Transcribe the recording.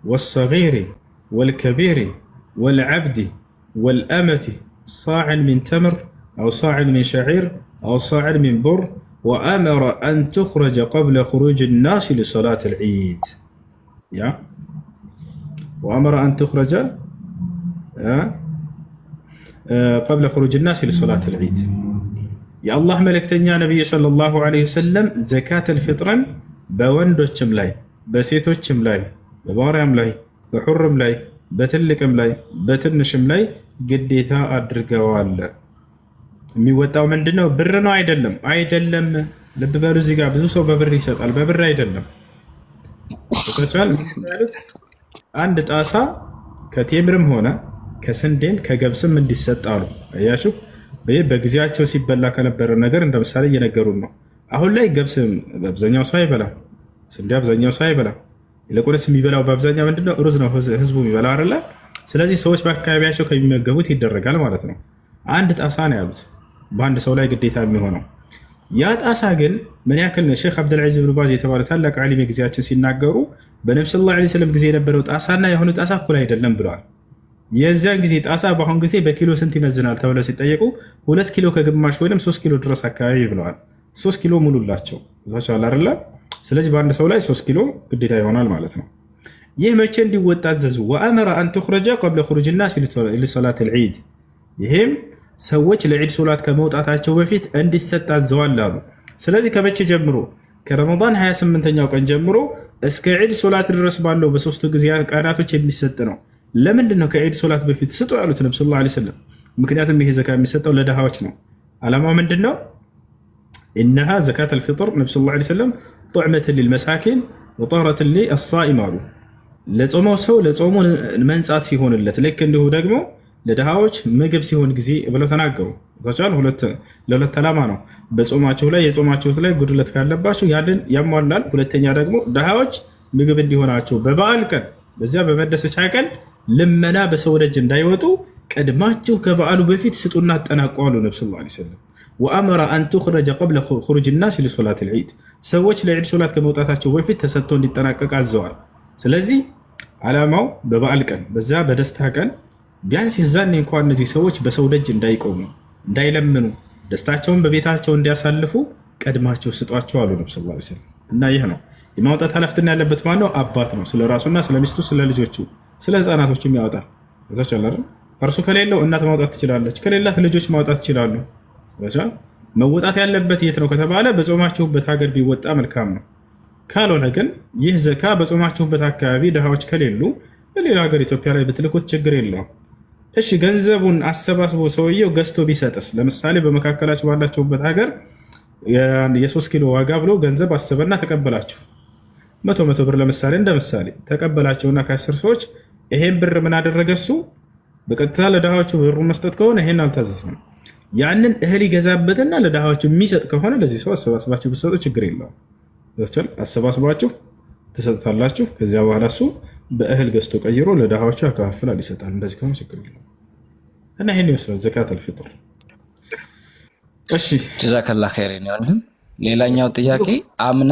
والصغير والكبير والعبد والأمة صاع من تمر أو صاع من شعير أو صاع من بر وأمر أن تخرج قبل خروج الناس لصلاة العيد. يا وأمر أن تخرج قبل خروج الناس لصلاة العيد. يا الله ملكتنيا نبي صلى الله عليه وسلم زكاة الفطر بوندوچم لاي بسيتوچم لاي بباريام لاي بحرم لاي بتلقم لاي بتنشم لاي ግዴታ አድርገዋል። የሚወጣው ምንድነው? ብር ነው አይደለም። ልብ በሉ እዚህ ጋር ብዙ ሰው በብር ይሰጣል። በብር አይደለም። አንድ ጣሳ ከቴምርም ሆነ ከስንዴም ከገብስም እንዲሰጥ አሉ። አያችሁ፣ በጊዜያቸው ሲበላ ከነበረ ነገር እንደ ምሳሌ እየነገሩን ነው። አሁን ላይ ገብስ በአብዛኛው ሰው አይበላም፣ ስንዴ አብዛኛው ሰው አይበላም። ይልቁንስ የሚበላው በአብዛኛው ምንድነው? ሩዝ ነው ህዝቡ የሚበላው አይደለ? ስለዚህ ሰዎች በአካባቢያቸው ከሚመገቡት ይደረጋል ማለት ነው። አንድ ጣሳ ነው ያሉት በአንድ ሰው ላይ ግዴታ የሚሆነው። ያ ጣሳ ግን ምን ያክል ነው? ሼክ አብዱልዓዚዝ ብን ባዝ የተባለ ታላቅ ዓሊም ጊዜያችን ሲናገሩ በነብዩ ሰለላሁ ዐለይሂ ወሰለም ጊዜ የነበረው ጣሳና የሆኑ ጣሳ እኩል አይደለም ብለዋል። የዚያን ጊዜ ጣሳ በአሁን ጊዜ በኪሎ ስንት ይመዝናል ተብለው ሲጠየቁ 2 ኪሎ ከግማሽ ወይም 3 ኪሎ ድረስ አካባቢ ብለዋል። 3 ኪሎ ሙሉላቸው አይደለ? ስለዚህ በአንድ ሰው ላይ 3 ኪሎ ግዴታ ይሆናል ማለት ነው። ይህ መቼ እንዲወጣ አዘዙ? ወአመረ አን ትኽረጀ ቀብለ ኹሩጅ ናስ ሊሶላት ልዒድ። ይህም ሰዎች ለዒድ ሶላት ከመውጣታቸው በፊት እንዲሰጥ አዘዋል አሉ። ስለዚህ ከመቼ ጀምሮ? ከረመዳን 28ኛው ቀን ጀምሮ እስከ ዒድ ሶላት ድረስ ባለው በሶስቱ ጊዜ ቀናቶች የሚሰጥ ነው። ለምንድን ነው ከዒድ ሶላት በፊት ስጡ ያሉት ነብዩ ሰለላሁ ዐለይሂ ወሰለም? ምክንያቱም ይሄ ዘካ የሚሰጠው ለድሃዎች ነው። ዓላማው ምንድን ነው? ኢነሃ ዘካት አልፊጥር ነብዩ ሰለላሁ ዐለይሂ ወሰለም ጡዕመተን ሊልመሳኪን ወጠህረተን ሊልሷኢም አሉ። ለጾመው ሰው ለጾሙ መንጻት ሲሆንለት፣ ልክ እንዲሁ ደግሞ ለድሃዎች ምግብ ሲሆን ጊዜ ብለው ተናገሩ። ለሁለት ዓላማ ነው። በጾማቸው ላይ የጾማችሁት ላይ ጉድለት ካለባቸው ያንን ያሟላል። ሁለተኛ ደግሞ ድሃዎች ምግብ እንዲሆናቸው በበዓል ቀን በዚያ በመደሰቻ ቀን ልመና በሰው ደጅ እንዳይወጡ ቀድማችሁ ከበዓሉ በፊት ስጡና አጠናቀዋሉ ነብዩ ሰለላሁ ዐለይሂ ወሰለም። ወአመረ አን ትኽረጀ ቀብለ ኹሩጅ ናስ ሊሶላት ልዒድ። ሰዎች ለዒድ ሶላት ከመውጣታቸው በፊት ተሰጥቶ እንዲጠናቀቅ አዘዋል። ስለዚህ ዓላማው በበዓል ቀን በዛ በደስታ ቀን ቢያንስ የዛኔ እንኳን እነዚህ ሰዎች በሰው ደጅ እንዳይቆሙ እንዳይለምኑ ደስታቸውን በቤታቸው እንዲያሳልፉ ቀድማቸው ስጧቸው አሉ ነብዩ ሰለላሁ ዐለይሂ ወሰለም። እና ይህ ነው የማውጣት ኃላፊነት ያለበት ማነው? አባት ነው። ስለ ራሱና ስለ ሚስቱ፣ ስለ ልጆቹ፣ ስለ ህፃናቶችም ያወጣል። እርሱ ከሌለው እናት ማውጣት ትችላለች፣ ከሌላት ልጆች ማውጣት ይችላሉ። መወጣት ያለበት የት ነው ከተባለ በጾማችሁበት ሀገር ቢወጣ መልካም ነው። ካልሆነ ግን ይህ ዘካ በጾማችሁበት አካባቢ ድሃዎች ከሌሉ በሌላ ሀገር ኢትዮጵያ ላይ ብትልኩት ችግር የለውም። እሺ ገንዘቡን አሰባስቦ ሰውየው ገዝቶ ቢሰጥስ? ለምሳሌ በመካከላችሁ ባላችሁበት ሀገር የ3 ኪሎ ዋጋ ብሎ ገንዘብ አሰበና ተቀበላችሁ። 100 ብር ለምሳሌ እንደ ምሳሌ ተቀበላቸውና ከ10 ሰዎች ይሄን ብር ምን አደረገ? እሱ በቀጥታ ለድሃዎቹ ብሩን መስጠት ከሆነ ይሄን አልታዘዝንም። ያንን እህል ይገዛበትና ለድሃዎቹ የሚሰጥ ከሆነ ለዚህ ሰው አሰባስባችሁ ብትሰጡ ችግር የለውም። አሰባስባችሁ ትሰጡታላችሁ። ከዚያ በኋላ እሱ በእህል ገዝቶ ቀይሮ ለድሃዎቹ ያከፋፍላል፣ ይሰጣል። እንደዚህ ከሆነ ችግር የለውም። እና ይሄን ይመስላል ዘካት አልፊጥር። እሺ ጀዛከላህ ኸይር። ሌላኛው ጥያቄ አምና